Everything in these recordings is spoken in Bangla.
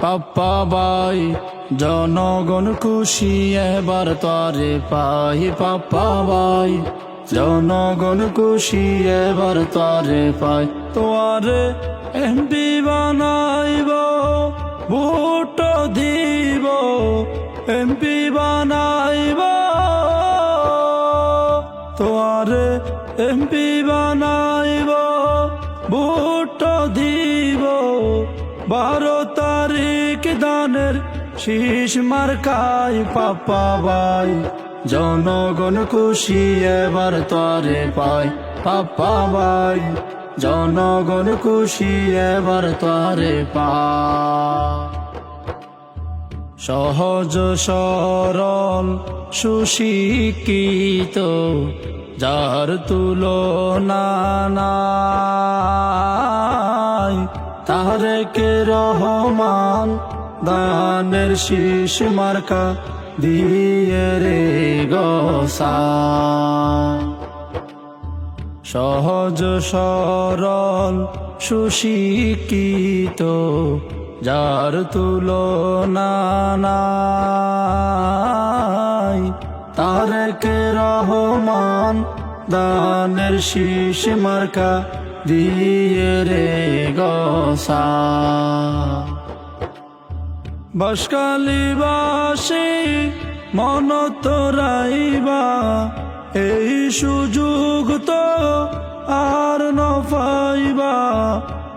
পাপ্পা ভাই জনগণ খুশি এবার তরে পাই। পাপ্পা ভাই জনগণ খুশি এবার তরে পাই। তোয়ারে এমপি বানাইব ভোট দিব, এমপি বানাইব তোয়ারে এমপি বানাইব ভোট দিব। 12 তারিখ দানের শীষ মার্কায় পাপ্পা ভাই জনগণ খুশি এবার তরে পাই। পাপ্পা ভাই জনগণ খুশি এবার তরে পাই। সহজ সরল সুশিক্ষিত যার তুলনা নাই, তারেক রহমান দানের শীষ মার্কা দিয়ে রে গোসা। সহজ সরল সুশিক্ষিত যার তুলনা নাই, তারেক রহমান দানের শীষ মার্কা দিয়ে রে গোসা। বাসকালীবাসী মন তোরাইবা এই সুযোগ তো আর ন পাইবা।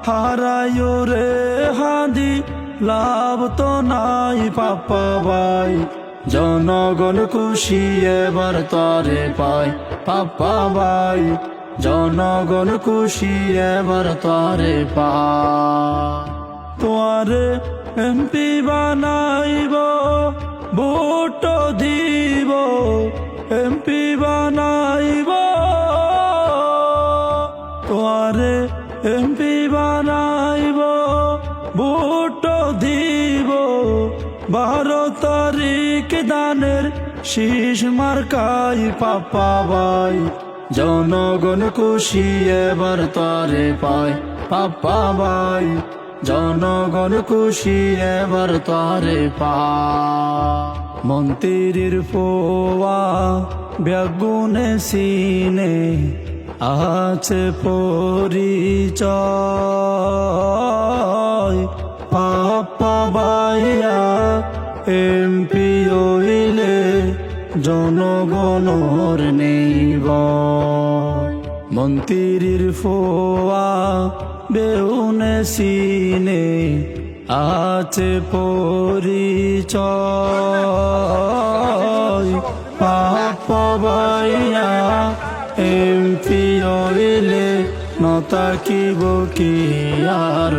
হারাইও রে হাদি লাভ তো নাই। পাপ্পা ভাই জনগণ খুশি এবার তরে পাই। পাপ্পা ভাই জনগণ খুশি এবার তরে পাই। তোয়ারে এমপি বানাইব ভোট দিব, এমপি বানাইব তোয়ারে এমপি বানাইব ভোট দিব। 12 তারিখ দানের শীষ মার্কাই পাপ্পা ভাই জনগণ খুশি এবার তরে পাই। পাপ্পা ভাই জনগণ খুশি এবার তরে পাই। মন্ত্রীর পোয়া বেগুনে সিনে আছে পরিচয়। পাপ্পা ভাইয়া এমপি হইলে জনগণর নেইব। মন্ত্রীর ফোয়া বেউনে সিনে আছে পরিচয়। পাপ্পা ভাইয়া এমপি হইলে নতাকিব কি আর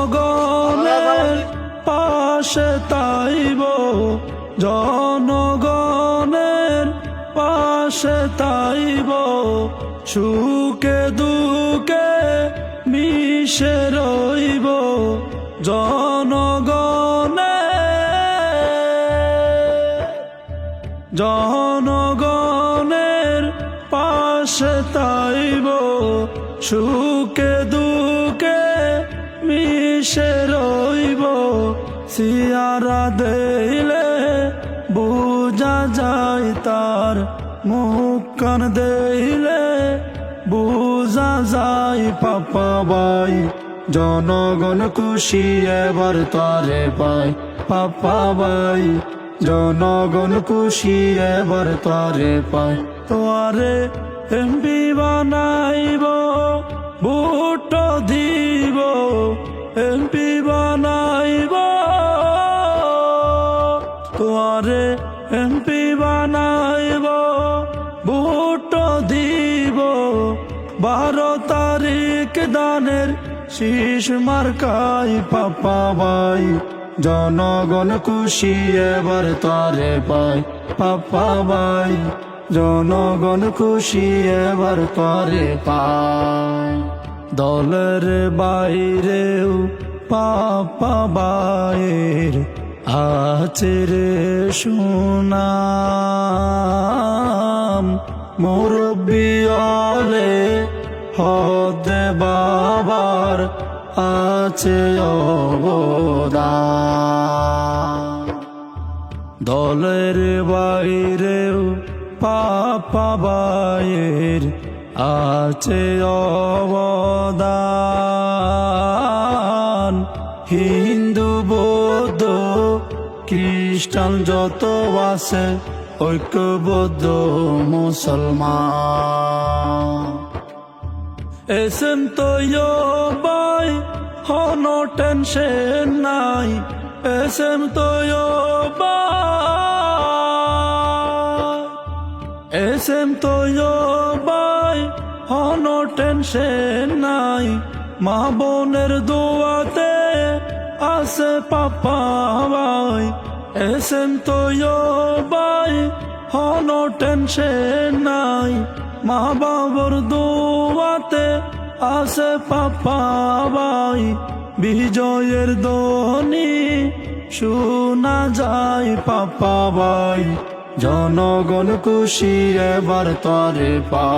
জনগণের পাশে তাইব, জনগণের পাশে তাইব। সুখে দুঃখে মিশে রইব জনগণের পাশে তাইব। সুখে দুঃখে মিশে রইব। সিয়ারা দেইলে বুঝা যায় তার, মুখ কান দেইলে বুঝা যায়। পাপ্পা ভাই জনগণ খুশি এবার তরে পাই। পাপ্পা ভাই জনগণ খুশি এবার তরে পাই। তোয়ারে এমপি বানাইব ভোট দিব, এমপি বানাইব তোয়ারে এমপি বানাইব ভোট দিব। 12 তারিখ দানের শীষ মার্কাই পাপ্পা ভাই জনগণ খুশি এবার তরে পাই। পাপ্পা ভাই জনগণ খুশি এবার তরে পাই। দলের বাইরেও পাপ্পা ভাইয়ের আছে রে সুনাম। মুরব্বি হলে হদে বাবার আছে অবদান। দলের বাইরেও পাপা ভাইয়ের আছে অবদান। হিন্দু বৌদ্ধ খ্রিস্টান যত আছে ঐক্যবদ্ধ মুসলমান। এসেম তৈয়বাই হনো টেনশন নাই, এসেম তৈয়বাই, এসেম তৈয়বাই হনো টেনশন নাই। মা বোনের দোয়াতে আছে পাপা ভাই, এসেম তৈয়বাই হনো টেনশন নাই। মা বাবার দোয়াতে আছে পাপা ভাই, বিজয়ের ধ্বনি শোনা যায় পাপা ভাই। জনগণ খুশি এবার তরে পা